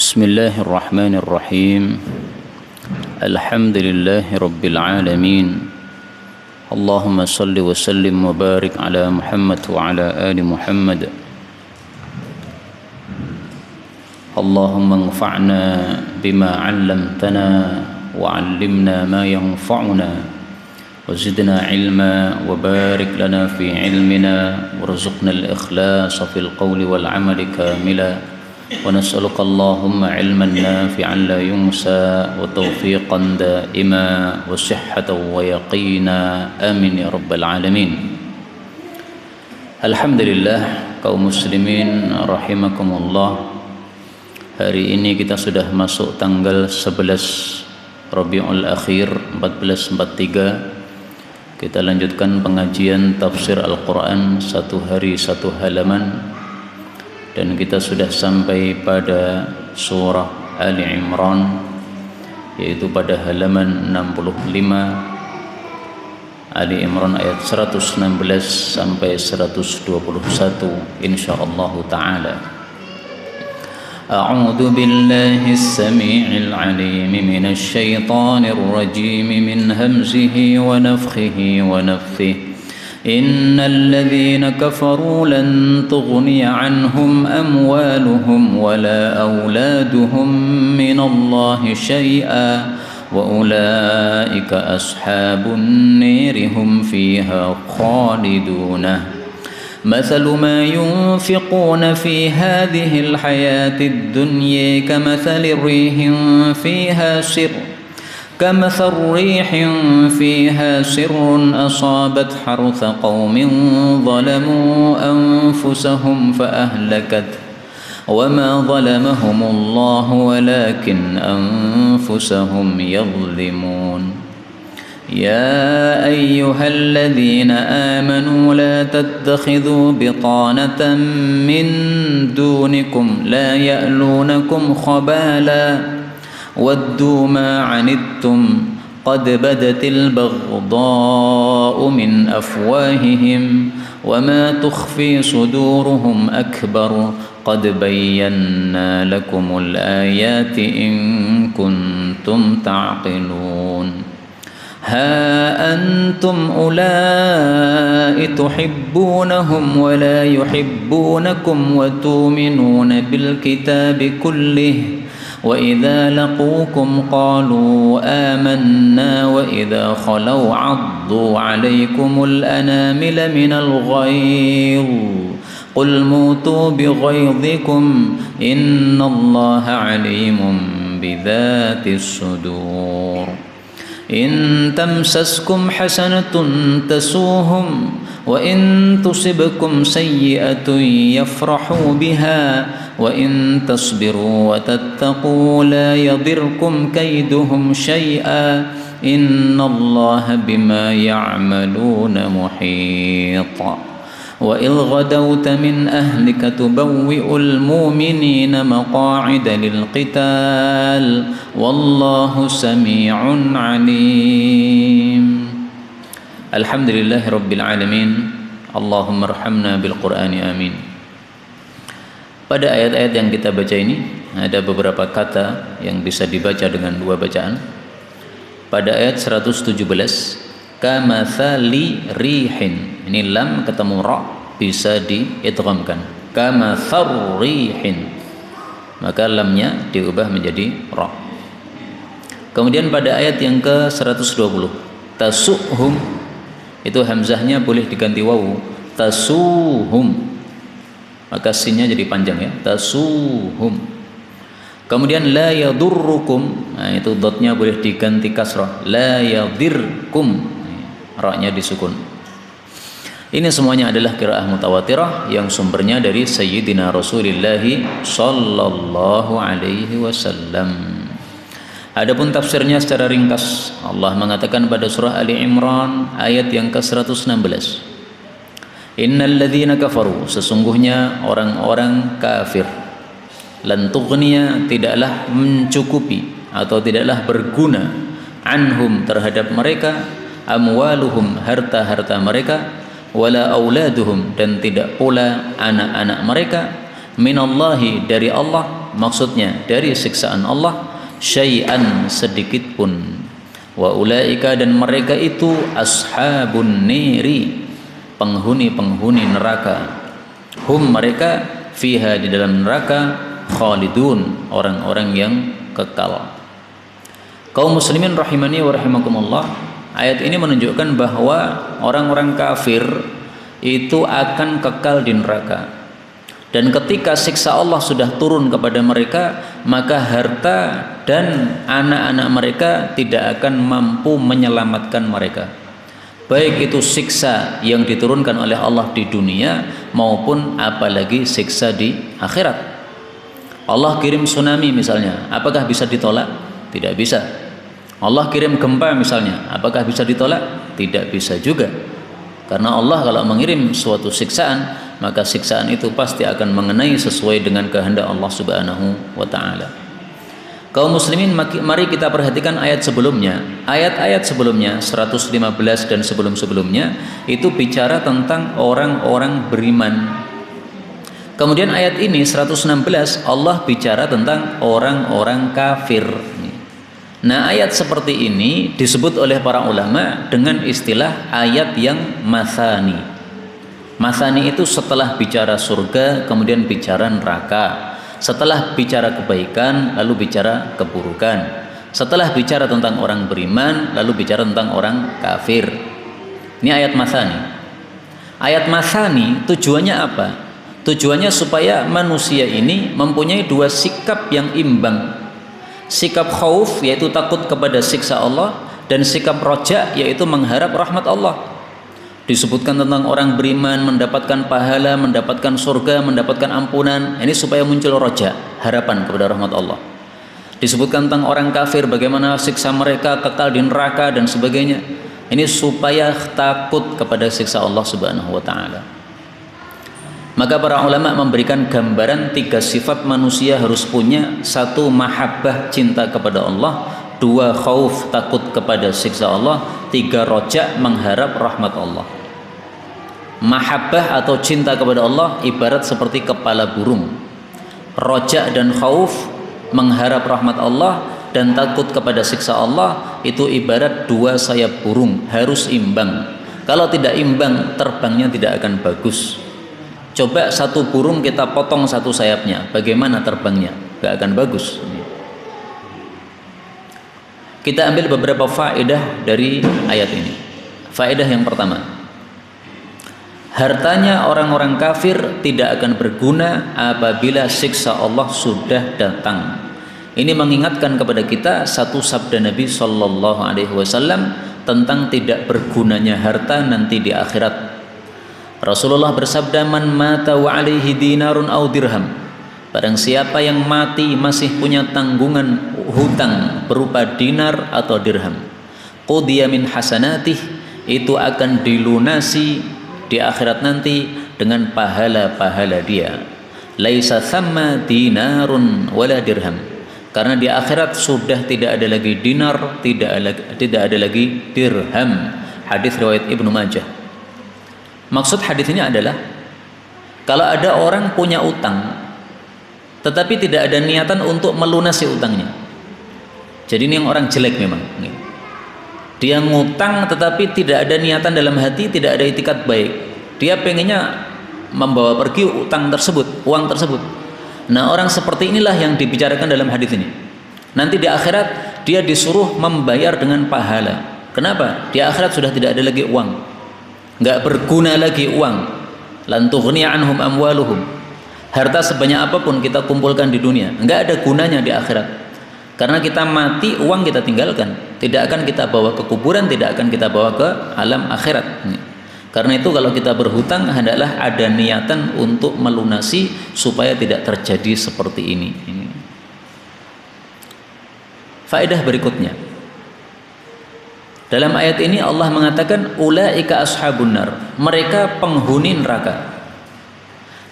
بسم الله الرحمن الرحيم الحمد لله رب العالمين اللهم صل وسلم وبارك على محمد وعلى آل محمد اللهم انفعنا بما علمتنا وعلمنا ما ينفعنا وزدنا علما وبارك لنا في علمنا وارزقنا الإخلاص في القول والعمل كاملا ونسألك اللهم علما نافعا لا ينسى وتوفيقا دائما وصحة ويقينا آمين يا رب العالمين. Alhamdulillah kaum muslimin rahimakumullah, hari ini kita sudah masuk tanggal 11 Rabiul Akhir 1443. Kita lanjutkan pengajian tafsir Al-Quran satu hari satu halaman, dan kita sudah sampai pada surah Ali Imran, yaitu pada halaman 65. Ali Imran ayat 116 sampai 121 insyaallah taala. A'udzu billahi as-sami'il 'alim minasy syaithanir rajim min hamzihi wa nafthihi wa nafthihi. Innal ladzina kafaru lan tughni 'anhum amwaluhum wala auladuhum minallahi syai'a wa ulaika ashabun nari hum fiha khalidun. مثل ما ينفقون في هذه الحياة الدنيا كمثل ريح فيها سر أصابت حرث قوم ظلموا أنفسهم فأهلكت وما ظلمهم الله ولكن أنفسهم يظلمون. يا أيها الذين آمنوا لا تتخذوا بطانة من دونكم لا يألونكم خبالا ودوا ما عنتم قد بدت البغضاء من أفواههم وما تخفي صدورهم أكبر قد بينا لكم الآيات إن كنتم تعقلون. ها أنتم أولئك تحبونهم ولا يحبونكم وتؤمنون بالكتاب كله وإذا لقوكم قالوا آمنا وإذا خلوا عضوا عليكم الأنامل من الغيظ قل موتوا بغيظكم إن الله عليم بذات الصدور. إن تمسسكم حسنة تسوهم وإن تصبكم سيئة يفرحوا بها وإن تصبروا وتتقوا لا يضركم كيدهم شيئا إن الله بما يعملون محيط. وإذ غدوت من أهلك تبوئ المؤمنين مقاعد للقتال والله سميع عليم. الحمد لله رب العالمين اللهم ارحمنا بالقرآن آمين. Pada ayat-ayat yang kita baca ini ada beberapa kata yang bisa dibaca dengan dua bacaan. Pada ayat 117, kamathali rihin, ini lam ketemu ra bisa diidghamkan, kamathar rihin, maka lamnya diubah menjadi ra. Kemudian pada ayat yang ke 120, tasuhum, itu hamzahnya boleh diganti wawu, tasuhum, maka sinnya jadi panjang ya, tasuhum. Kemudian la yadurrukum, nah itu dotnya boleh diganti kasrah, la yadirkum, ra-nya disukun. Ini semuanya adalah qiraah mutawatirah yang sumbernya dari Sayyidina Rasulullah sallallahu alaihi wasallam. Adapun tafsirnya secara ringkas, Allah mengatakan pada surah Ali Imran ayat yang ke-116, innal ladzina kafaru, sesungguhnya orang-orang kafir, lan tughniya, tidaklah mencukupi atau tidaklah berguna, anhum, terhadap mereka, amwaluhum, harta-harta mereka, wala auladuhum, dan tidak pula anak-anak mereka, minallahi, dari Allah, maksudnya dari siksaan Allah, syai'an sedikit pun. Wa ulaika dan mereka itu ashabun niri, penghuni-penghuni neraka. Hum mereka fiha di dalam neraka khalidun, orang-orang yang kekal. Kaum muslimin rahimani wa rahimakumullah, ayat ini menunjukkan bahwa orang-orang kafir itu akan kekal di neraka. Dan ketika siksa Allah sudah turun kepada mereka, maka harta dan anak-anak mereka tidak akan mampu menyelamatkan mereka. Baik itu siksa yang diturunkan oleh Allah di dunia maupun apalagi siksa di akhirat. Allah kirim tsunami misalnya, apakah bisa ditolak? Tidak bisa. Allah kirim gempa misalnya, apakah bisa ditolak? Tidak bisa juga. Karena Allah kalau mengirim suatu siksaan, maka siksaan itu pasti akan mengenai sesuai dengan kehendak Allah Subhanahu wa taala. Kaum muslimin, mari kita perhatikan ayat sebelumnya. Ayat-ayat sebelumnya 115 dan sebelum-sebelumnya itu bicara tentang orang-orang beriman. Kemudian ayat ini 116 Allah bicara tentang orang-orang kafir. Nah, ayat seperti ini disebut oleh para ulama dengan istilah ayat yang mathani. Mathani itu setelah bicara surga, kemudian bicara neraka. Setelah bicara kebaikan, lalu bicara keburukan. Setelah bicara tentang orang beriman, lalu bicara tentang orang kafir. Ini ayat mathani. Ayat mathani tujuannya apa? Tujuannya supaya manusia ini mempunyai dua sikap yang imbang. Sikap khauf yaitu takut kepada siksa Allah, dan sikap roja yaitu mengharap rahmat Allah. Disebutkan tentang orang beriman mendapatkan pahala, mendapatkan surga, mendapatkan ampunan. Ini supaya muncul roja, harapan kepada rahmat Allah. Disebutkan tentang orang kafir bagaimana siksa mereka kekal di neraka dan sebagainya. Ini supaya takut kepada siksa Allah Subhanahu wa taala. Maka para ulama memberikan gambaran tiga sifat manusia harus punya. Satu, mahabbah, cinta kepada Allah. Dua, khauf, takut kepada siksa Allah. Tiga, roja, mengharap rahmat Allah. Mahabbah atau cinta kepada Allah ibarat seperti kepala burung. Roja dan khauf, mengharap rahmat Allah dan takut kepada siksa Allah, itu ibarat dua sayap burung, harus imbang. Kalau tidak imbang, terbangnya tidak akan bagus. Coba satu burung kita potong satu sayapnya, bagaimana terbangnya? Gak akan bagus. Kita ambil beberapa faedah dari ayat ini. Faedah yang pertama, hartanya orang-orang kafir tidak akan berguna apabila siksa Allah sudah datang. Ini mengingatkan kepada kita satu sabda Nabi Sallallahu Alaihi Wasallam tentang tidak bergunanya harta nanti di akhirat. Rasulullah bersabda, man mata wa alaihi dinarun au dirham, barang siapa yang mati masih punya tanggungan hutang berupa dinar atau dirham, qudiya min hasanatih, itu akan dilunasi di akhirat nanti dengan pahala-pahala dia. Laisa thamma dinarun wala dirham, karena di akhirat sudah tidak ada lagi dinar, tidak ada lagi dirham. Hadis riwayat Ibnu Majah. Maksud hadis ini adalah kalau ada orang punya utang tetapi tidak ada niatan untuk melunasi utangnya. Jadi ini yang orang jelek memang. Dia ngutang tetapi tidak ada niatan dalam hati, tidak ada itikat baik. Dia pengennya membawa pergi utang tersebut, uang tersebut. Nah, orang seperti inilah yang dibicarakan dalam hadis ini. Nanti di akhirat dia disuruh membayar dengan pahala. Kenapa? Di akhirat sudah tidak ada lagi uang. Enggak berguna lagi uang. Lan tughni anhum amwaluhum. Harta sebanyak apapun kita kumpulkan di dunia, enggak ada gunanya di akhirat. Karena kita mati, uang kita tinggalkan. Tidak akan kita bawa ke kuburan, tidak akan kita bawa ke alam akhirat. Karena itu kalau kita berhutang, hendaklah ada niatan untuk melunasi supaya tidak terjadi seperti ini. Faedah berikutnya. Dalam ayat ini Allah mengatakan ulaika ashabun nar, mereka penghuni neraka.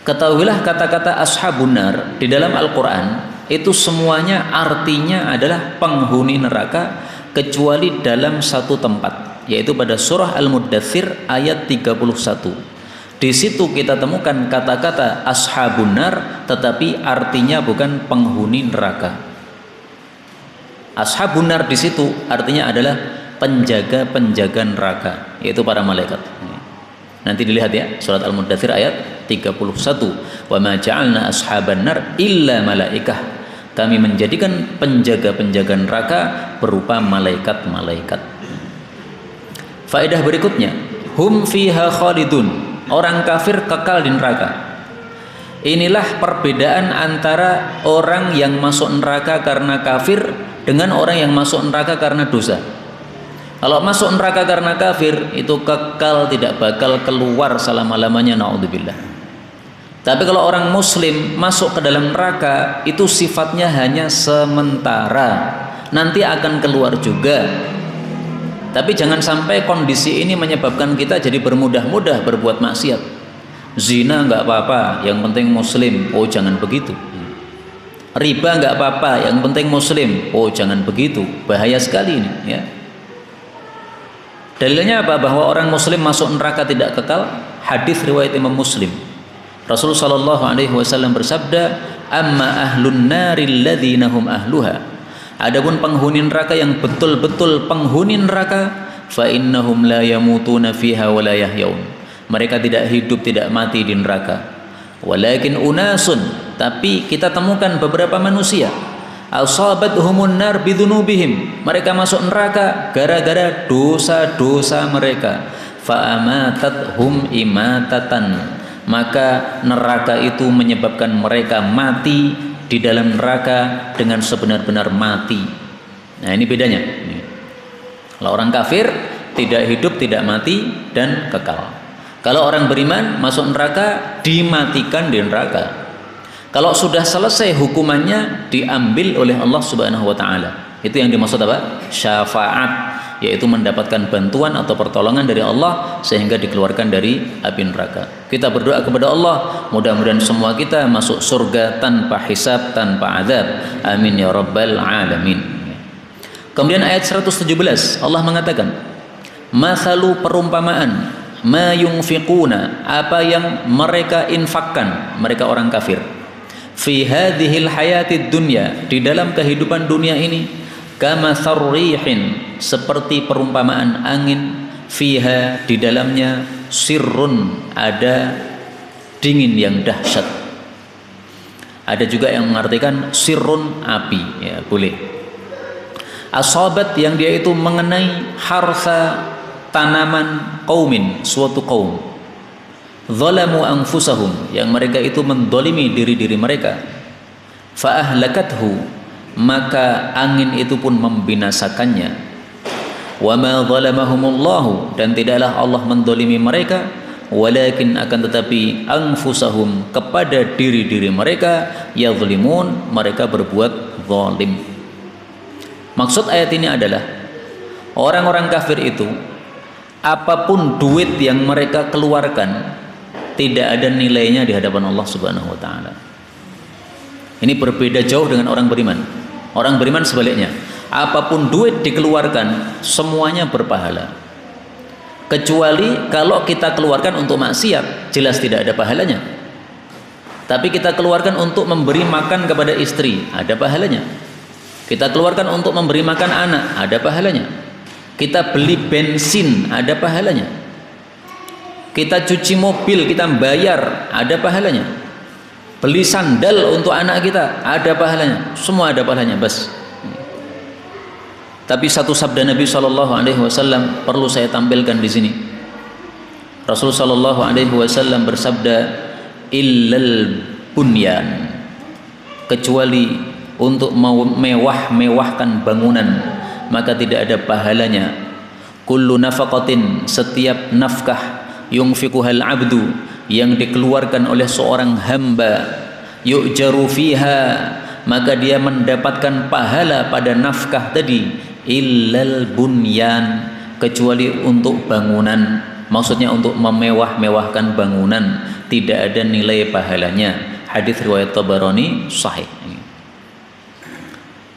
Ketahuilah kata-kata ashabun nar di dalam Al-Qur'an itu semuanya artinya adalah penghuni neraka kecuali dalam satu tempat, yaitu pada surah Al-Muddatsir ayat 31. Di situ kita temukan kata-kata ashabun nar, tetapi artinya bukan penghuni neraka. Ashabun nar di situ artinya adalah penjaga-penjaga neraka, yaitu para malaikat. Nanti dilihat ya, surat Al-Muddatsir ayat 31. Wa ma ja'alna ashaban nar illa malaikah. Kami menjadikan penjaga-penjaga neraka berupa malaikat-malaikat. Faedah berikutnya, hum fiha khalidun. Orang kafir kekal di neraka. Inilah perbedaan antara orang yang masuk neraka karena kafir dengan orang yang masuk neraka karena dosa. Kalau masuk neraka karena kafir, itu kekal, tidak bakal keluar selama-lamanya, naudzubillah. Tapi kalau orang muslim masuk ke dalam neraka, itu sifatnya hanya sementara, nanti akan keluar juga. Tapi jangan sampai kondisi ini menyebabkan kita jadi bermudah-mudah berbuat maksiat. Zina nggak apa-apa, yang penting muslim. Oh jangan begitu. Riba nggak apa-apa, yang penting muslim. Oh jangan begitu, bahaya sekali ini ya. Dalilnya apa? Bahwa orang muslim masuk neraka tidak kekal. Hadis riwayat Imam Muslim. Rasulullah sallallahu alaihi wasallam bersabda, "Amma ahlun naril ladzina hum ahluha." Adapun penghuni neraka yang betul-betul penghuni neraka, fa innahum la yamutuna fiha wa la yahyaun. Mereka tidak hidup, tidak mati di neraka. Walakin unasun, tapi kita temukan beberapa manusia, asabatuhumun nar bidunubihim. Mereka masuk neraka gara-gara dosa-dosa mereka. Fa amatathum imatatan. Maka neraka itu menyebabkan mereka mati di dalam neraka dengan sebenar-benar mati. Nah ini bedanya. Kalau orang kafir tidak hidup, tidak mati dan kekal. Kalau orang beriman masuk neraka dimatikan di neraka. Kalau sudah selesai hukumannya diambil oleh Allah Subhanahu wa taala. Itu yang dimaksud apa? Syafaat, yaitu mendapatkan bantuan atau pertolongan dari Allah sehingga dikeluarkan dari api neraka. Kita berdoa kepada Allah, mudah-mudahan semua kita masuk surga tanpa hisab, tanpa azab. Amin ya rabbal alamin. Kemudian ayat 117 Allah mengatakan, masalu perumpamaan, ma yunfiquna, apa yang mereka infakkan, mereka orang kafir, fi hadhil hayatid dunya, di dalam kehidupan dunia ini, kama sarrihin, seperti perumpamaan angin, fiha, di dalamnya sirrun, ada dingin yang dahsyat. Ada juga yang mengartikan sirrun, api, ya boleh. Asabat, yang dia itu mengenai harsa, tanaman qaumin, suatu kaum. Zalamu anfusahum, yang mereka itu mendolimi diri-diri mereka. Fa ahlakathu, maka angin itu pun membinasakannya. Wa ma zalamahumullahu, dan tidaklah Allah mendolimi mereka, walakin, akan tetapi, anfusahum, kepada diri-diri mereka, yazlimun, mereka berbuat zalim. Maksud ayat ini adalah orang-orang kafir itu, apapun duit yang mereka keluarkan tidak ada nilainya di hadapan Allah Subhanahu wa taala. Ini berbeda jauh dengan orang beriman. Orang beriman sebaliknya, apapun duit dikeluarkan semuanya berpahala. Kecuali kalau kita keluarkan untuk maksiat, jelas tidak ada pahalanya. Tapi kita keluarkan untuk memberi makan kepada istri, ada pahalanya. Kita keluarkan untuk memberi makan anak, ada pahalanya. Kita beli bensin, ada pahalanya. Kita cuci mobil, kita bayar, ada pahalanya. Beli sandal untuk anak kita, ada pahalanya. Semua ada pahalanya, bas. Tapi satu sabda Nabi SAW perlu saya tampilkan di sini. Rasulullah SAW bersabda, illal bunyan, kecuali untuk mewah-mewahkan bangunan, maka tidak ada pahalanya. Kullu nafaqatin, setiap nafkah, yunfiquhal abdu, yang dikeluarkan oleh seorang hamba, yu'jaru fiha, maka dia mendapatkan pahala pada nafkah tadi, illal bunyan, kecuali untuk bangunan. Maksudnya untuk memewah-mewahkan bangunan, tidak ada nilai pahalanya. Hadis riwayat Tabarani sahih.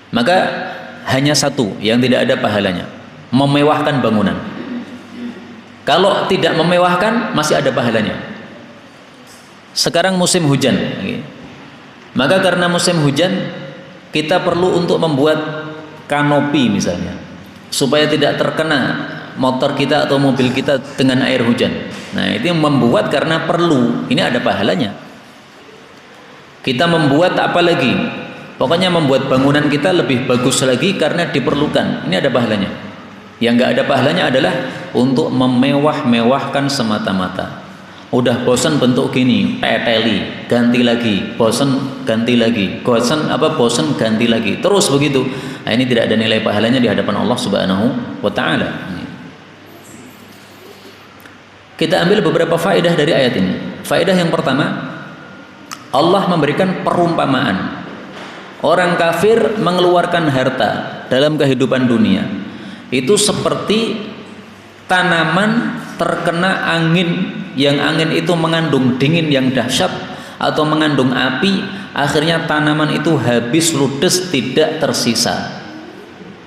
Maka hanya satu yang tidak ada pahalanya, memewahkan bangunan. Kalau tidak memewahkan masih ada pahalanya. Sekarang musim hujan, maka karena musim hujan kita perlu untuk membuat kanopi misalnya, supaya tidak terkena motor kita atau mobil kita dengan air hujan. Nah, itu yang membuat karena perlu, ini ada pahalanya. Kita membuat apa lagi? Pokoknya membuat bangunan kita lebih bagus lagi karena diperlukan, ini ada pahalanya. Yang nggak ada pahalanya adalah untuk memewah-mewahkan semata-mata. Udah bosan bentuk gini, teteli, ganti lagi, bosan ganti lagi, bosan ganti lagi, terus begitu. Nah, ini tidak ada nilai pahalanya di hadapan Allah Subhanahu wa taala. Kita ambil beberapa faedah dari ayat ini. Faedah yang pertama, Allah memberikan perumpamaan. Orang kafir mengeluarkan harta dalam kehidupan dunia itu seperti tanaman terkena angin, yang angin itu mengandung dingin yang dahsyat atau mengandung api, akhirnya tanaman itu habis ludes, tidak tersisa.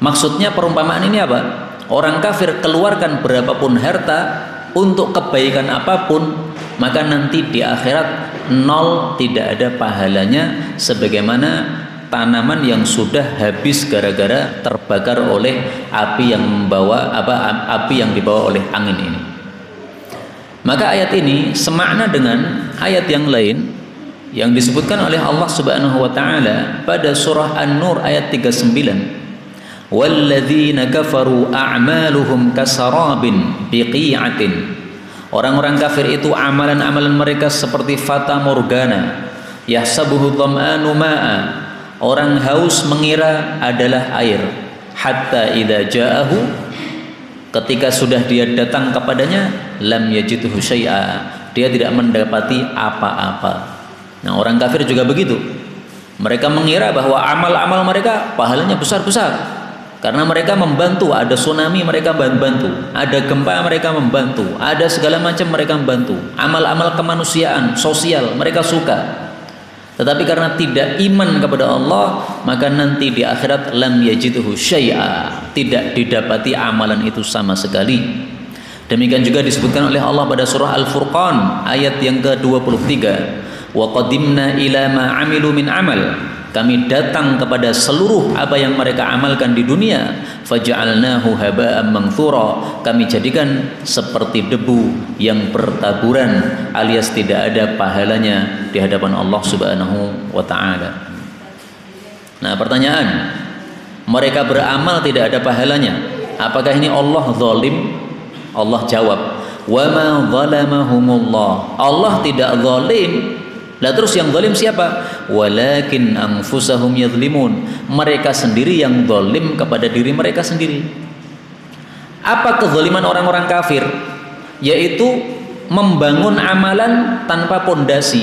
Maksudnya perumpamaan ini apa? Orang kafir keluarkan berapapun harta untuk kebaikan apapun, maka nanti di akhirat nol, tidak ada pahalanya, sebagaimana tanaman yang sudah habis gara-gara terbakar oleh api yang dibawa oleh angin ini. Maka ayat ini semakna dengan ayat yang lain yang disebutkan oleh Allah Subhanahu wa taala pada surah An-Nur ayat 39. Walladzina kafaru a'maluhum kasarabin biqi'atin. Orang-orang kafir itu amalan-amalan mereka seperti fata morgana, yahsabuhu dhama'anu ma'a. Orang haus mengira adalah air. Hatta idza ja'ahu, ketika sudah dia datang kepadanya, lam yajidhu syai'a, dia tidak mendapati apa-apa. Nah, orang kafir juga begitu. Mereka mengira bahwa amal-amal mereka pahalanya besar-besar. Karena mereka membantu, ada tsunami mereka membantu, ada gempa mereka membantu, ada segala macam mereka membantu. Amal-amal kemanusiaan, sosial mereka suka. Tetapi karena tidak iman kepada Allah, maka nanti di akhirat lam yajidhu syai'a, tidak didapati amalan itu sama sekali. Demikian juga disebutkan oleh Allah pada surah Al-Furqan ayat yang ke-23. Wa qadimna ila ma 'amilu min amal. Kami datang kepada seluruh apa yang mereka amalkan di dunia, faja'alnahu haba'an manthura. Kami jadikan seperti debu yang bertaburan, alias tidak ada pahalanya di hadapan Allah Subhanahu wa taala. Nah, pertanyaan, mereka beramal tidak ada pahalanya, apakah ini Allah zalim? Allah jawab, wa ma zalamahumullah. Allah tidak zalim. Lah terus yang zalim siapa? Walakin anfusahum yadhlimun. Mereka sendiri yang zalim kepada diri mereka sendiri. Apa kezaliman orang-orang kafir? Yaitu membangun amalan tanpa pondasi.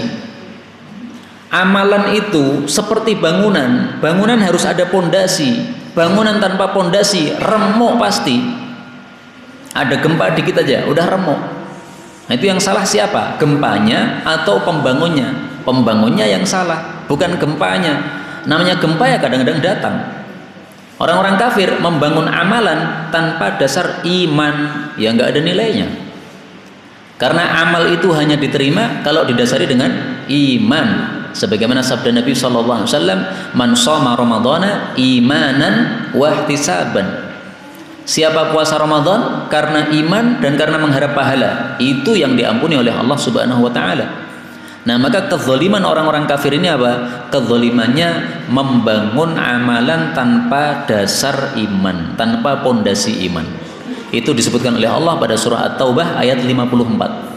Amalan itu seperti bangunan. Bangunan harus ada pondasi. Bangunan tanpa pondasi remuk pasti. Ada gempa dikit aja udah remuk. Nah, itu yang salah siapa? Gempanya atau pembangunnya? Pembangunnya yang salah, bukan gempanya. Namanya gempa ya kadang-kadang datang. Orang-orang kafir membangun amalan tanpa dasar iman, ya nggak ada nilainya. Karena amal itu hanya diterima kalau didasari dengan iman. Sebagaimana sabda Nabi SAW, man shoma ramadhana imanan wa ihtisaban. Siapa puasa Ramadan karena iman dan karena mengharap pahala, itu yang diampuni oleh Allah Subhanahu wa taala. Nah, maka kezaliman orang-orang kafir ini apa? Kezalimannya membangun amalan tanpa dasar iman, tanpa pondasi iman. Itu disebutkan oleh Allah pada surah At-Taubah ayat 54.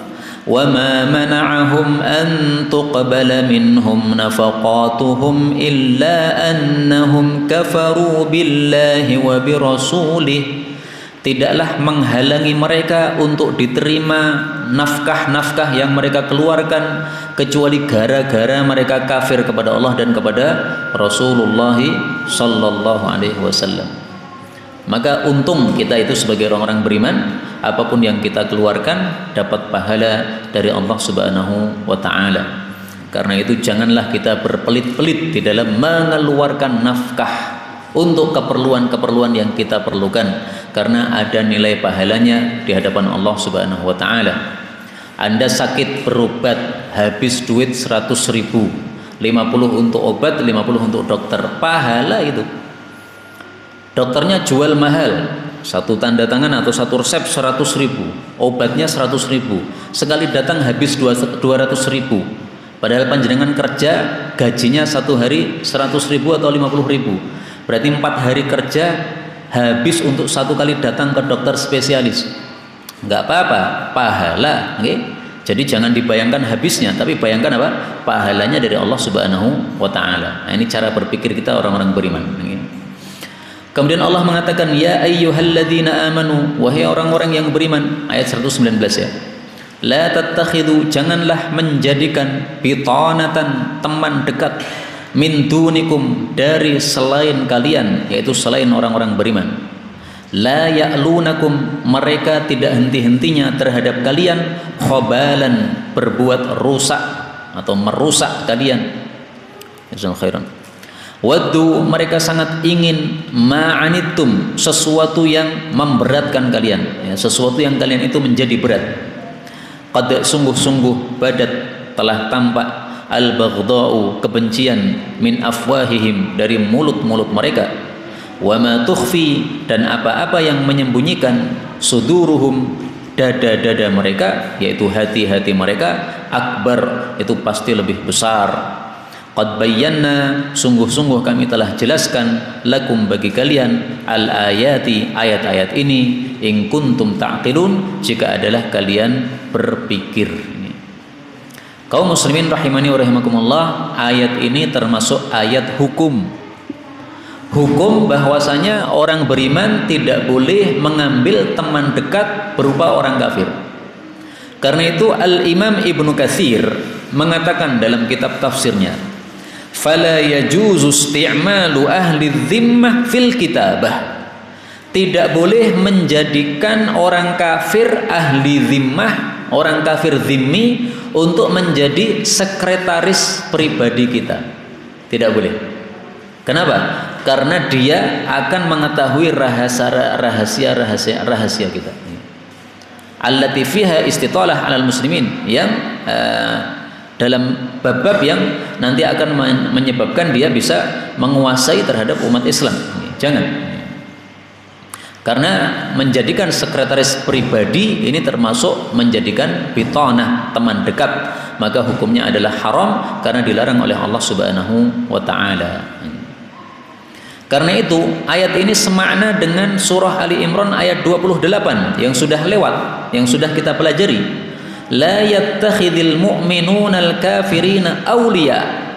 وَمَا مَنَعَهُمْ أَن تُقْبَلَ مِنْهُمْ نَفَقَاتُهُمْ إِلَّا أَنَّهُمْ كَفَرُوا بِاللَّهِ وَبِرَسُولِهِ. Tidaklah menghalangi mereka untuk diterima nafkah-nafkah yang mereka keluarkan, kecuali gara-gara mereka kafir kepada Allah dan kepada Rasulullah sallallahu alaihi wasallam. Maka untung kita itu sebagai orang-orang beriman, apapun yang kita keluarkan dapat pahala dari Allah Subhanahu wa taala. Karena itu janganlah kita berpelit-pelit di dalam mengeluarkan nafkah untuk keperluan-keperluan yang kita perlukan, karena ada nilai pahalanya di hadapan Allah Subhanahu wa taala. Anda sakit berobat habis duit 100.000, 50 untuk obat, 50 untuk dokter, pahala itu. Dokternya jual mahal, satu tanda tangan atau satu resep 100.000, obatnya 100.000, sekali datang habis 200.000. Padahal panjenengan kerja gajinya satu hari 100.000 atau 50.000, berarti 4 hari kerja habis untuk satu kali datang ke dokter spesialis. Nggak apa-apa, pahala, okay? Jadi jangan dibayangkan habisnya, tapi bayangkan apa? Pahalanya dari Allah Subhanahu wa taala. Nah, ini cara berpikir kita orang-orang beriman. Kemudian Allah mengatakan, ya ayyuhalladzina amanu, wahai orang-orang yang beriman, ayat 119 ya. La tattakhidu, janganlah menjadikan bitanatan, teman dekat, min dunikum, dari selain kalian, yaitu selain orang-orang beriman. La ya'lunakum, mereka tidak henti-hentinya terhadap kalian, khobalan, berbuat rusak atau merusak kalian. Jazakallahu khairan. Waddu, mereka sangat ingin, ma'anittum, sesuatu yang memberatkan kalian, ya, sesuatu yang kalian itu menjadi berat. Qad, sungguh-sungguh, badat, telah tampak, al-baghdha'u, kebencian, min afwahihim, dari mulut-mulut mereka. Wa ma tukhfi, dan apa-apa yang menyembunyikan, suduruhum, dada-dada mereka, yaitu hati-hati mereka, akbar, itu pasti lebih besar. Qad bayyana, sungguh-sungguh kami telah jelaskan, lakum, bagi kalian, al-ayati, ayat-ayat ini, in kuntum ta'qilun, jika adalah kalian berpikir. Kaum muslimin rahimani wa rahimakumullah, ayat ini termasuk ayat hukum. Hukum bahwasanya orang beriman tidak boleh mengambil teman dekat berupa orang kafir. Karena itu Al-Imam Ibnu Katsir mengatakan dalam kitab tafsirnya, fala yajuzu isti'malu ahli dhimmah fil kitabah. Tidak boleh menjadikan orang kafir ahli dhimmah, orang kafir dhimmi, untuk menjadi sekretaris pribadi kita. Tidak boleh. Kenapa? Karena dia akan mengetahui rahasia kita. Allati fiha istitalah 'alal muslimin, yang dalam bab-bab yang nanti akan menyebabkan dia bisa menguasai terhadap umat Islam. Jangan. Karena menjadikan sekretaris pribadi ini termasuk menjadikan bitanah, teman dekat, maka hukumnya adalah haram karena dilarang oleh Allah Subhanahu wa taala. Karena itu ayat ini semakna dengan surah Ali Imran ayat 28 yang sudah lewat, yang sudah kita pelajari. La yattakhidhul mu'minuna al-kafirina awliya.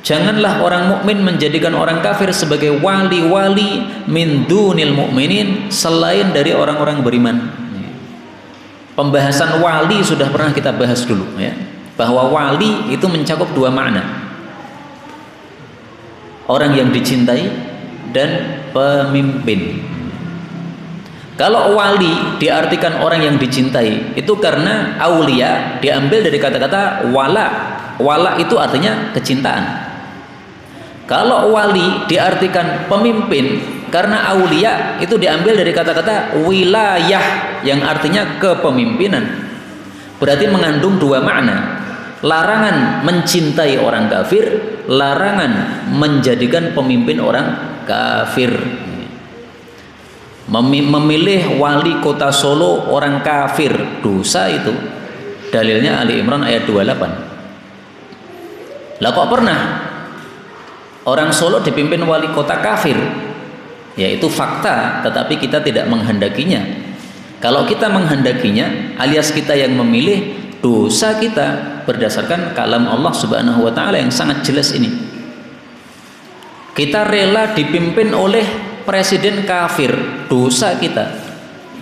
Janganlah orang mukmin menjadikan orang kafir sebagai wali-wali min dunil mu'minin, selain dari orang-orang beriman. Pembahasan wali sudah pernah kita bahas dulu ya, bahwa wali itu mencakup dua makna. Orang yang dicintai dan pemimpin. Kalau wali diartikan orang yang dicintai, itu karena aulia diambil dari kata-kata wala. Wala itu artinya kecintaan. Kalau wali diartikan pemimpin, karena aulia itu diambil dari kata-kata wilayah yang artinya kepemimpinan. Berarti mengandung dua makna. Larangan mencintai orang kafir, larangan menjadikan pemimpin orang kafir. Memilih wali kota Solo orang kafir, dosa itu. Dalilnya Ali Imran ayat 28. Lah kok pernah orang Solo dipimpin wali kota kafir? Ya itu fakta, tetapi kita tidak menghendakinya. Kalau kita menghendakinya, alias kita yang memilih, dosa kita berdasarkan kalam Allah Subhanahu wa taala yang sangat jelas ini. Kita rela dipimpin oleh presiden kafir, dosa kita.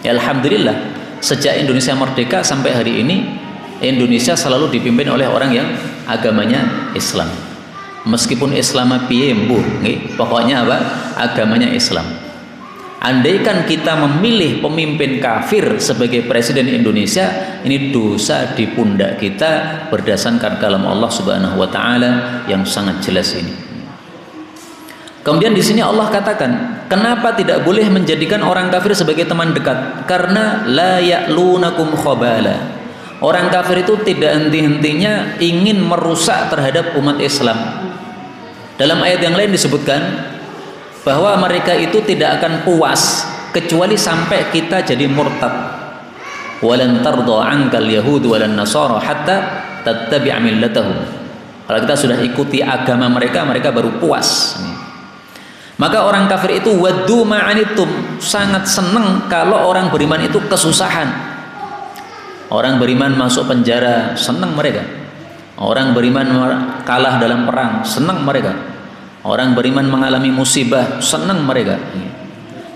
Ya, alhamdulillah, sejak Indonesia merdeka sampai hari ini, Indonesia selalu dipimpin oleh orang yang agamanya Islam. Meskipun Islam piye mbuh, pokoknya apa? Agamanya Islam. Andaikan kita memilih pemimpin kafir sebagai presiden Indonesia, ini dosa di pundak kita berdasarkan kalam Allah Subhanahu wa taala yang sangat jelas ini. Kemudian di sini Allah katakan, kenapa tidak boleh menjadikan orang kafir sebagai teman dekat? Karena la ya'lunakum khabala. Orang kafir itu tidak henti-hentinya ingin merusak terhadap umat Islam. Dalam ayat yang lain disebutkan bahwa mereka itu tidak akan puas kecuali sampai kita jadi murtad. Walan tardha 'ankal yahud walan nasara hatta tattabi'a millatahum. Kalau kita sudah ikuti agama mereka, mereka baru puas. Maka orang kafir itu waddu ma'anitum, sangat senang kalau orang beriman itu kesusahan. Orang beriman masuk penjara, senang mereka. Orang beriman kalah dalam perang, senang mereka. Orang beriman mengalami musibah, senang mereka.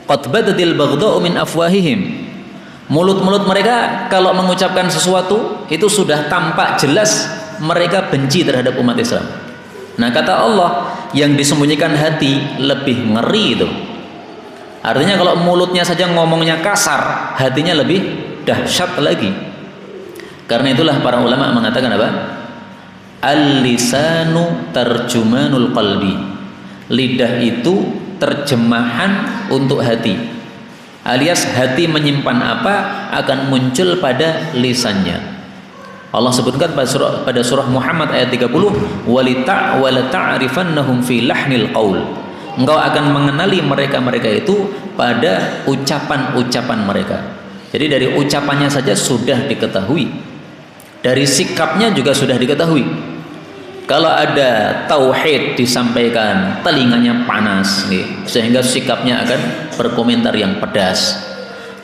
Qad badatil baghdha'u min afwahihim. Mulut-mulut mereka kalau mengucapkan sesuatu itu sudah tampak jelas mereka benci terhadap umat Islam. Nah, kata Allah, yang disembunyikan hati lebih ngeri itu. Artinya kalau mulutnya saja ngomongnya kasar, hatinya lebih dahsyat lagi. Karena itulah para ulama mengatakan apa? Al-lisanu tarjumanul qalbi. Lidah itu terjemahan untuk hati. Alias hati menyimpan apa akan muncul pada lisannya. Allah sebutkan pada surah Muhammad ayat 30, wala ta'rifannahum fi lahnil qaul. Engkau akan mengenali mereka-mereka itu pada ucapan-ucapan mereka. Jadi dari ucapannya saja sudah diketahui. Dari sikapnya juga sudah diketahui. Kalau ada tauhid disampaikan, telinganya panas, sehingga sikapnya akan berkomentar yang pedas.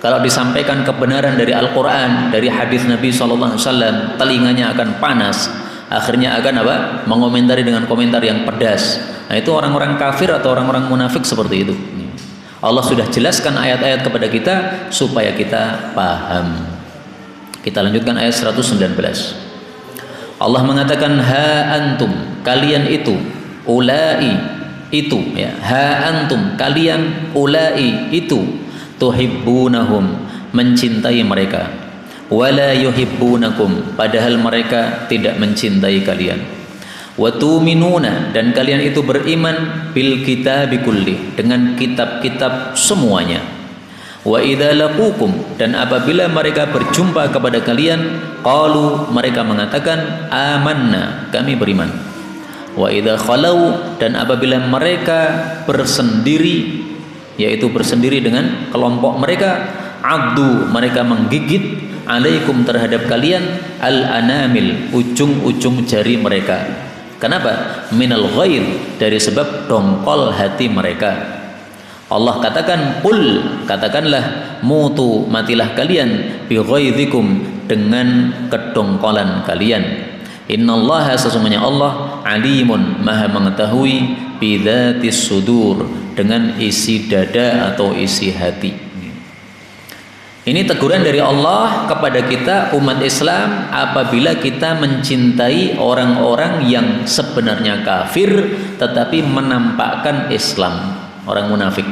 Kalau disampaikan kebenaran dari Al-Quran, dari hadis Nabi SAW, telinganya akan panas. Akhirnya akan apa? Mengomentari dengan komentar yang pedas. Nah, itu orang-orang kafir atau orang-orang munafik seperti itu. Allah sudah jelaskan ayat-ayat kepada kita supaya kita paham. Kita lanjutkan ayat 119. Allah mengatakan, ha antum, kalian itu, ulai itu, ya, ha antum, kalian, ulai itu, tuhibbunahum, mencintai mereka, wala yuhibbunakum, padahal mereka tidak mencintai kalian. Wa tu'minuna, dan kalian itu beriman bil kitabi kulli, dengan kitab-kitab semuanya. Wa idza laqukum, dan apabila mereka berjumpa kepada kalian, qalu, mereka mengatakan, amanna, kami beriman. Wa idza khalau, dan apabila mereka bersendiri, yaitu bersendiri dengan kelompok mereka, addu, mereka menggigit, alaikum, terhadap kalian, al-anamil, ujung-ujung jari mereka. Kenapa? Minal ghaid, dari sebab dongkol hati mereka. Allah katakan, qul, katakanlah, mutu, matilah kalian, bi ghaidhikum, dengan kedongkolan kalian. Innallaha, sesungguhnya Allah, alimun, maha mengetahui, bidzatis sudur, dengan isi dada atau isi hati. Ini teguran dari Allah kepada kita umat Islam apabila kita mencintai orang-orang yang sebenarnya kafir tetapi menampakkan Islam, orang munafik.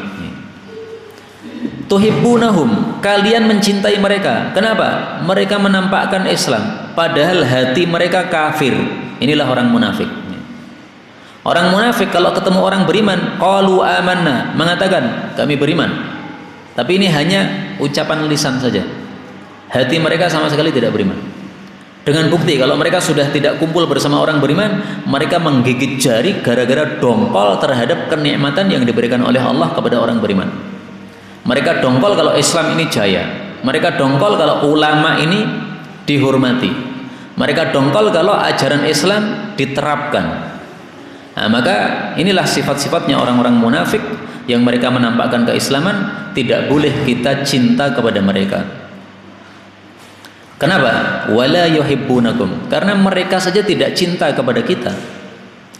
Tuhibbunahum, kalian mencintai mereka. Kenapa? Mereka menampakkan Islam padahal hati mereka kafir. Inilah orang munafik. Orang munafik kalau ketemu orang beriman, qalu amanna, mengatakan kami beriman. Tapi ini hanya ucapan lisan saja. Hati mereka sama sekali tidak beriman. Dengan bukti kalau mereka sudah tidak kumpul bersama orang beriman, mereka menggigit jari gara-gara dongkol terhadap kenikmatan yang diberikan oleh Allah kepada orang beriman. Mereka dongkol kalau Islam ini jaya. Mereka dongkol kalau ulama ini dihormati. Mereka dongkol kalau ajaran Islam diterapkan. Nah, maka inilah sifat-sifatnya orang-orang munafik yang mereka menampakkan keislaman. Tidak boleh kita cinta kepada mereka. Kenapa? Wala yuhibbunakum, karena mereka saja tidak cinta kepada kita.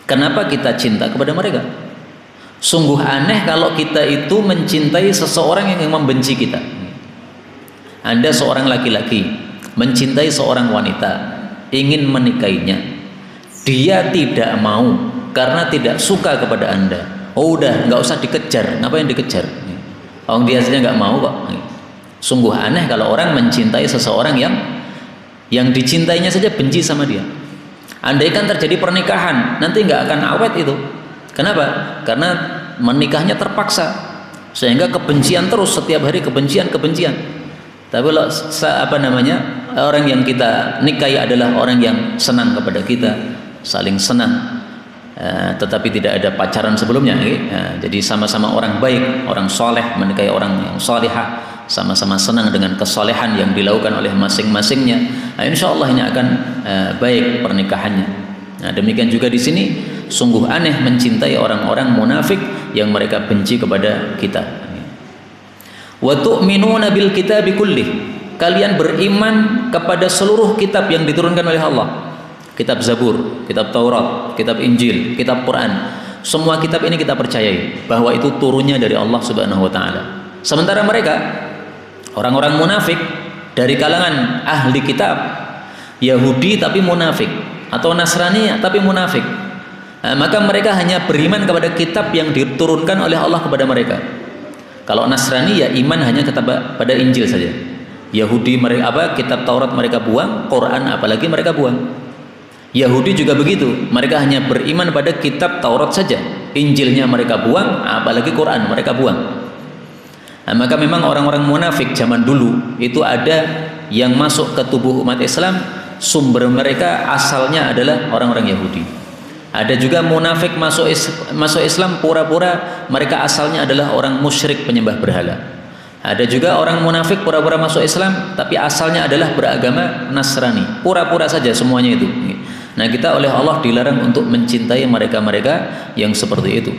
Kenapa kita cinta kepada mereka? Sungguh aneh kalau kita itu mencintai seseorang yang membenci kita. Anda seorang laki-laki mencintai seorang wanita, ingin menikahinya. Dia tidak mau karena tidak suka kepada Anda. Oh udah, nggak usah dikejar. Ngapain dikejar? Orang dia saja nggak mau kok. Sungguh aneh kalau orang mencintai seseorang yang dicintainya saja benci sama dia. Andaikan terjadi pernikahan, nanti nggak akan awet itu. Kenapa? Karena menikahnya terpaksa, sehingga kebencian terus, setiap hari kebencian. Tapi kalau orang yang kita nikahi adalah orang yang senang kepada kita, saling senang, tetapi tidak ada pacaran sebelumnya, jadi sama-sama orang baik, orang soleh menikahi orang yang solehah, sama-sama senang dengan kesolehan yang dilakukan oleh masing-masingnya, insya Allah ini akan baik pernikahannya. Nah, demikian juga di sini sungguh aneh mencintai orang-orang munafik yang mereka benci kepada kita. Wa tu'minuna bil kitabi kullih, kalian beriman kepada seluruh kitab yang diturunkan oleh Allah. Kitab Zabur, kitab Taurat, kitab Injil, kitab Quran. Semua kitab ini kita percayai bahwa itu turunnya dari Allah Subhanahu wa taala. Sementara mereka orang-orang munafik dari kalangan ahli kitab, Yahudi tapi munafik, atau Nasrani tapi munafik. Maka mereka hanya beriman kepada kitab yang diturunkan oleh Allah kepada mereka. Kalau Nasrani ya iman hanya pada Injil saja. Yahudi mereka kitab Taurat mereka buang, Quran apalagi mereka buang. Yahudi juga begitu, mereka hanya beriman pada kitab Taurat saja, Injilnya mereka buang, apalagi Quran mereka buang. Maka memang orang-orang munafik zaman dulu itu ada yang masuk ke tubuh umat Islam, sumber mereka asalnya adalah orang-orang Yahudi. Ada juga munafik masuk Islam pura-pura mereka asalnya adalah orang musyrik penyembah berhala. Ada juga orang munafik pura-pura masuk Islam tapi asalnya adalah beragama Nasrani. Pura-pura saja semuanya itu. Nah, kita oleh Allah dilarang untuk mencintai mereka-mereka yang seperti itu.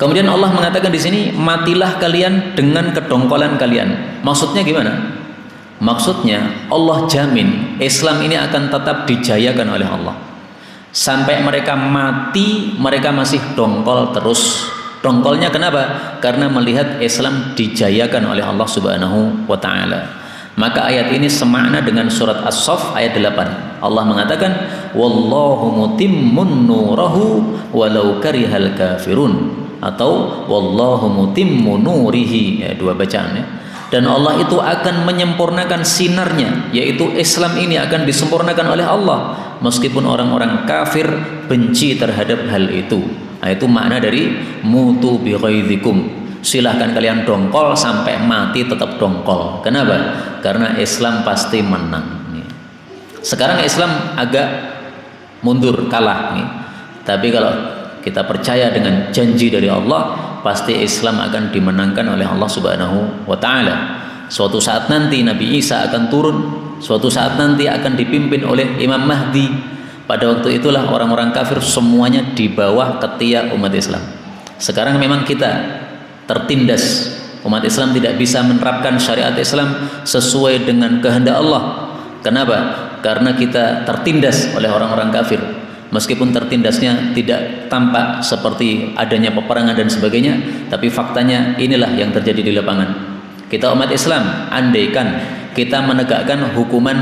Kemudian Allah mengatakan di sini, matilah kalian dengan kedongkolan kalian. Maksudnya gimana? Maksudnya Allah jamin Islam ini akan tetap dijayakan oleh Allah sampai mereka mati, mereka masih dongkol terus. Dongkolnya kenapa? Karena melihat Islam dijayakan oleh Allah Subhanahu wa taala. Maka ayat ini semakna dengan surat As-Saff ayat 8. Allah mengatakan wallahu mutimmun nurahu walau karihal kafirun, atau wallahu mutimmu nurihi, dua bacaan ya. Dan Allah itu akan menyempurnakan sinarnya, yaitu Islam ini akan disempurnakan oleh Allah meskipun orang-orang kafir benci terhadap hal itu. Nah, itu makna dari mutu bi ghaidzikum. Silahkan kalian dongkol sampai mati tetap dongkol. Kenapa? Karena Islam pasti menang. Sekarang Islam agak mundur, kalah nih. Tapi kalau kita percaya dengan janji dari Allah, pasti Islam akan dimenangkan oleh Allah Subhanahu wa taala. Suatu saat nanti Nabi Isa akan turun, suatu saat nanti akan dipimpin oleh Imam Mahdi. Pada waktu itulah orang-orang kafir semuanya di bawah ketiak umat Islam. Sekarang memang kita tertindas, umat Islam tidak bisa menerapkan syariat Islam sesuai dengan kehendak Allah. Kenapa? Karena kita tertindas oleh orang-orang kafir. Meskipun tertindasnya tidak tampak seperti adanya peperangan dan sebagainya, tapi faktanya inilah yang terjadi di lapangan. Kita umat Islam, andaikan kita menegakkan hukuman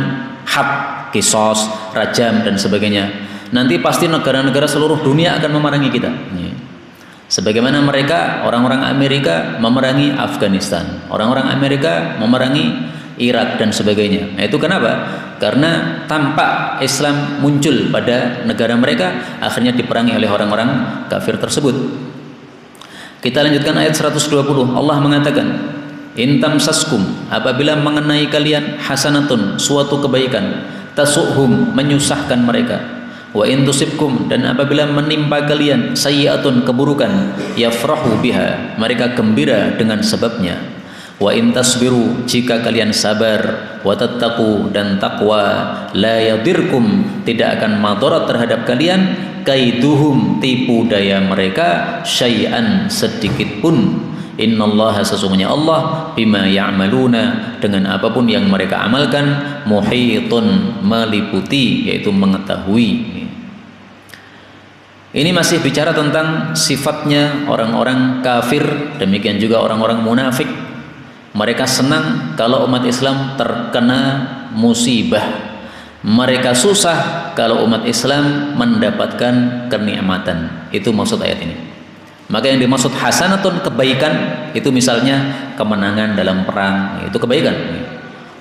had, qisas, rajam dan sebagainya, nanti pasti negara-negara seluruh dunia akan memerangi kita. Sebagaimana mereka, orang-orang Amerika memerangi Afghanistan, orang-orang Amerika memerangi Irak dan sebagainya. Nah, itu kenapa? Karena tampak Islam muncul pada negara mereka, akhirnya diperangi oleh orang-orang kafir tersebut. Kita lanjutkan ayat 120. Allah mengatakan, in tamsaskum, apabila mengenai kalian hasanatun, suatu kebaikan, tasuhum, menyusahkan mereka. Wa in tusibkum, dan apabila menimpa kalian sayyi'atun, keburukan, yafrahu biha, mereka gembira dengan sebabnya. Wa in tasbiru, jika kalian sabar, wa tattaqu, dan takwa, la yadirkum, tidak akan madarat terhadap kalian, kaiduhum, tipu daya mereka, syai'an, sedikit pun. Innallaha, sesungguhnya Allah, bima ya'maluna, dengan apapun yang mereka amalkan, muhitun, meliputi, yaitu mengetahui. Ini masih bicara tentang sifatnya orang-orang kafir, demikian juga orang-orang munafik. Mereka senang kalau umat Islam terkena musibah. Mereka susah kalau umat Islam mendapatkan kenikmatan. Itu maksud ayat ini. Maka yang dimaksud hasanatun, kebaikan, itu misalnya kemenangan dalam perang, itu kebaikan.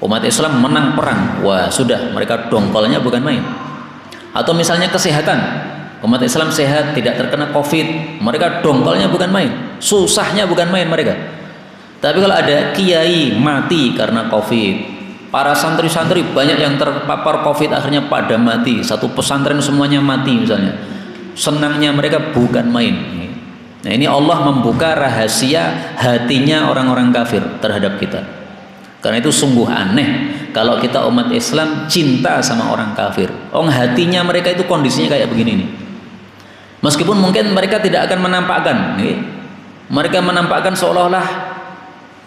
Umat Islam menang perang, wah sudah, mereka dongkolnya bukan main. Atau misalnya kesehatan, umat Islam sehat, tidak terkena COVID, mereka dongkolnya bukan main, susahnya bukan main mereka. Tapi kalau ada kiai mati karena COVID, para santri-santri banyak yang terpapar COVID akhirnya pada mati, satu pesantren semuanya mati misalnya, senangnya mereka bukan main. Nah ini Allah membuka rahasia hatinya orang-orang kafir terhadap kita. Karena itu sungguh aneh kalau kita umat Islam cinta sama orang kafir. Hatinya mereka itu kondisinya kayak begini nih. Meskipun mungkin mereka tidak akan menampakkan, mereka menampakkan seolah-olah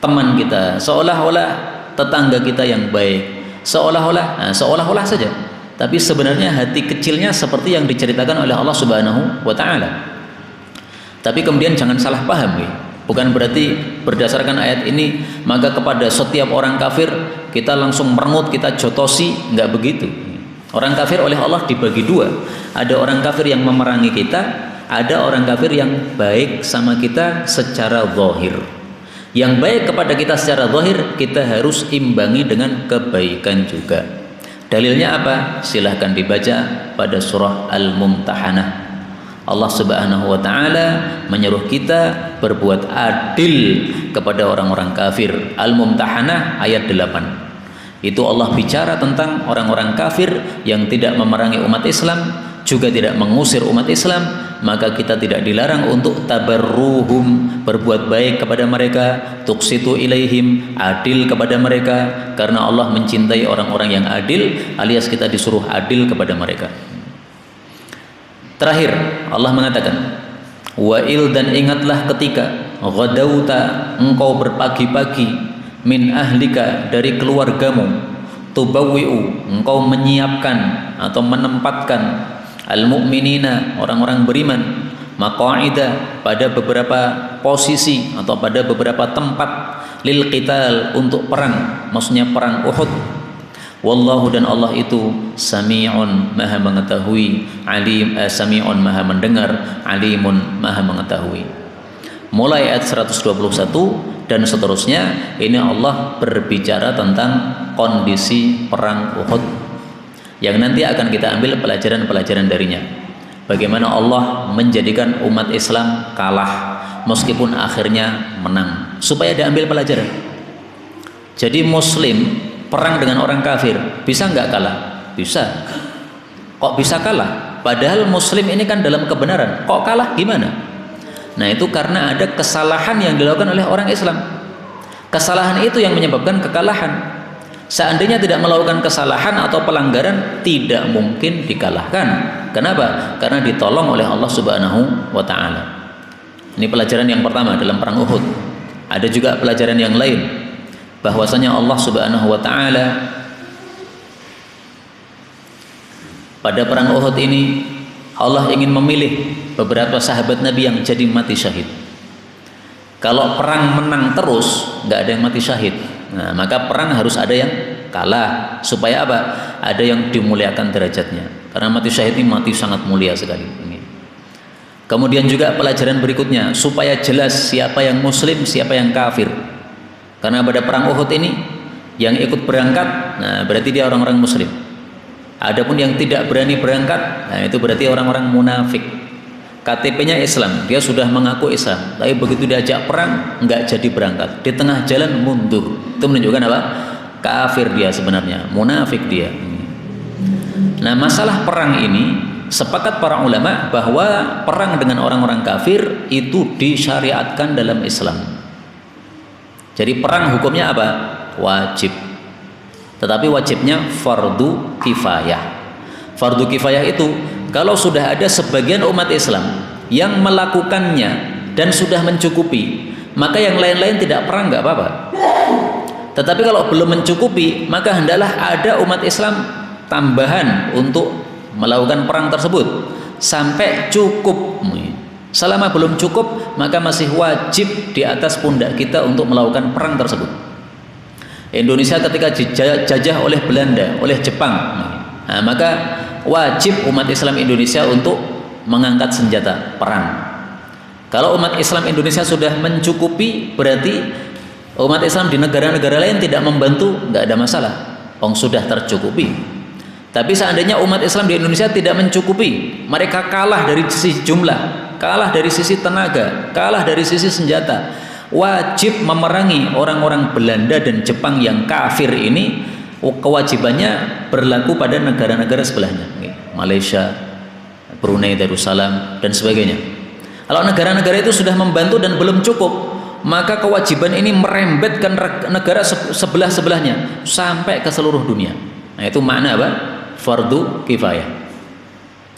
teman kita, seolah-olah tetangga kita yang baik, seolah-olah saja. Tapi sebenarnya hati kecilnya seperti yang diceritakan oleh Allah Subhanahu wa taala. Tapi kemudian jangan salah paham, bukan berarti berdasarkan ayat ini maka kepada setiap orang kafir kita langsung merengut, kita jotosi, enggak begitu. Orang kafir oleh Allah dibagi dua. Ada orang kafir yang memerangi kita, ada orang kafir yang baik sama kita secara zahir. Yang baik kepada kita secara zahir kita harus imbangi dengan kebaikan juga. Dalilnya apa? Silahkan dibaca pada surah Al-Mumtahanah. Allah Subhanahu wa taala menyuruh kita berbuat adil kepada orang-orang kafir. Al-Mumtahanah ayat 8. Itu Allah bicara tentang orang-orang kafir yang tidak memerangi umat Islam, juga tidak mengusir umat Islam, maka kita tidak dilarang untuk tabarruhum, berbuat baik kepada mereka, tuqsitu ilaihim, adil kepada mereka, karena Allah mencintai orang-orang yang adil, alias kita disuruh adil kepada mereka. Terakhir Allah mengatakan, wa'il, dan ingatlah ketika ghadauta, engkau berpagi-pagi, min ahlika, dari keluargamu, tubawwi'u, engkau menyiapkan atau menempatkan, al-mu'minina, orang-orang beriman, maqa'ida, pada beberapa posisi atau pada beberapa tempat, lil qital, untuk perang, maksudnya perang Uhud. Wallahu, dan Allah itu sami'un, maha mengetahui, alim, sami'un, maha mendengar, alimun, maha mengetahui. Mulai ayat 121 dan seterusnya, ini Allah berbicara tentang kondisi perang Uhud yang nanti akan kita ambil pelajaran-pelajaran darinya. Bagaimana Allah menjadikan umat Islam kalah meskipun akhirnya menang, supaya diambil pelajaran. Jadi muslim perang dengan orang kafir bisa nggak kalah? Bisa. Kok bisa kalah? Padahal muslim ini kan dalam kebenaran, kok kalah gimana? Nah itu karena ada kesalahan yang dilakukan oleh orang Islam. Kesalahan itu yang menyebabkan kekalahan. Seandainya tidak melakukan kesalahan atau pelanggaran, tidak mungkin dikalahkan. Kenapa? Karena ditolong oleh Allah Subhanahu wa ta'ala. Ini pelajaran yang pertama dalam perang Uhud. Ada juga pelajaran yang lain, bahwasanya Allah Subhanahu wa ta'ala pada perang Uhud ini Allah ingin memilih beberapa sahabat Nabi yang jadi mati syahid. Kalau perang menang terus, nggak ada yang mati syahid. Nah, maka perang harus ada yang kalah. Supaya apa? Ada yang dimuliakan derajatnya. Karena mati syahid ini mati sangat mulia sekali. Kemudian juga pelajaran berikutnya, supaya jelas siapa yang muslim, siapa yang kafir. Karena pada perang Uhud ini, yang ikut berangkat, nah berarti dia orang-orang muslim. Adapun yang tidak berani berangkat, nah itu berarti orang-orang munafik. KTP-nya Islam, dia sudah mengaku Islam, tapi begitu diajak perang nggak jadi berangkat, di tengah jalan mundur. Itu menunjukkan apa? Kafir dia sebenarnya, munafik dia. Nah masalah perang ini, sepakat para ulama bahwa perang dengan orang-orang kafir itu disyariatkan dalam Islam. Jadi perang hukumnya apa? Wajib. Tetapi wajibnya fardu kifayah. Fardu kifayah itu kalau sudah ada sebagian umat Islam yang melakukannya dan sudah mencukupi, maka yang lain-lain tidak perang nggak apa-apa. Tetapi kalau belum mencukupi, maka hendaklah ada umat Islam tambahan untuk melakukan perang tersebut sampai cukup. Selama belum cukup, maka masih wajib di atas pundak kita untuk melakukan perang tersebut. Indonesia ketika dijajah oleh Belanda, oleh Jepang, nah, maka wajib umat Islam Indonesia untuk mengangkat senjata perang. Kalau umat Islam Indonesia sudah mencukupi, berarti umat Islam di negara-negara lain tidak membantu, nggak ada masalah, sudah tercukupi. Tapi seandainya umat Islam di Indonesia tidak mencukupi, mereka kalah dari sisi jumlah, kalah dari sisi tenaga, kalah dari sisi senjata, wajib memerangi orang-orang Belanda dan Jepang yang kafir ini. Kewajibannya berlaku pada negara-negara sebelahnya, Malaysia, Brunei Darussalam dan sebagainya. Kalau negara-negara itu sudah membantu dan belum cukup, maka kewajiban ini merembetkan negara sebelah-sebelahnya sampai ke seluruh dunia. Nah, itu makna apa? Fardu kifayah.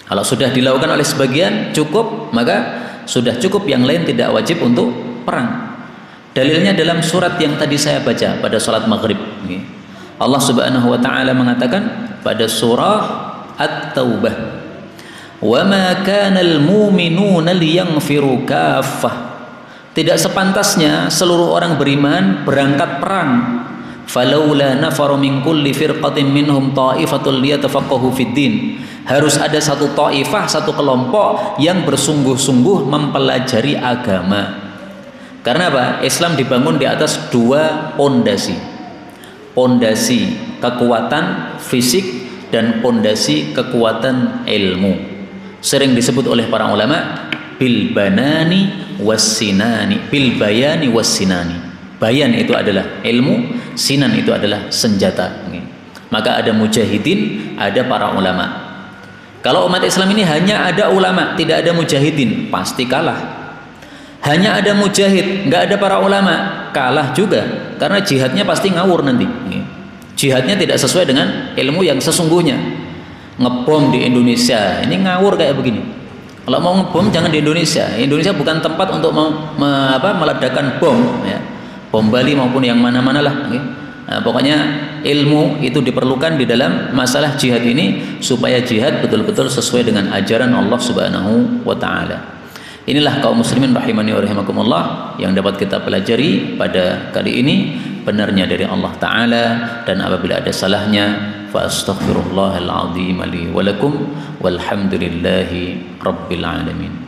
Kalau sudah dilakukan oleh sebagian cukup, maka sudah cukup, yang lain tidak wajib untuk perang. Dalilnya dalam surat yang tadi saya baca pada salat maghrib. Allah Subhanahu wa taala mengatakan pada surah At-Taubah, "Wa ma kana al-mu'minuna liyanfiru kaffah." Tidak sepantasnya seluruh orang beriman berangkat perang. Falaula nafaru min kulli firqatin minhum ta'ifatul liyatafaqahu fid din. Harus ada satu taifah, satu kelompok yang bersungguh-sungguh mempelajari agama. Karena apa? Islam dibangun di atas dua pondasi. Pondasi kekuatan fisik dan pondasi kekuatan ilmu. Sering disebut oleh para ulama bil banani wassinani, bil bayani wassinani. Bayan itu adalah ilmu, sinan itu adalah senjata. Maka ada mujahidin, ada para ulama. Kalau umat Islam ini hanya ada ulama, tidak ada mujahidin, pasti kalah. Hanya ada mujahid, nggak ada para ulama, kalah juga. Karena jihadnya pasti ngawur nanti. Jihadnya tidak sesuai dengan ilmu yang sesungguhnya. Ngebom di Indonesia, ini ngawur kayak begini. Kalau mau ngebom jangan di Indonesia. Indonesia bukan tempat untuk meledakkan bom, ya. Bom Bali maupun yang mana-mana lah. Nah, pokoknya ilmu itu diperlukan di dalam masalah jihad ini supaya jihad betul-betul sesuai dengan ajaran Allah Subhanahu wa taala. Inilah kaum muslimin rahimani wa rahimakumullah yang dapat kita pelajari pada kali ini, benarnya dari Allah taala, dan apabila ada salahnya fa astaghfirullahal azim li wa lakum walhamdulillahi rabbil alamin.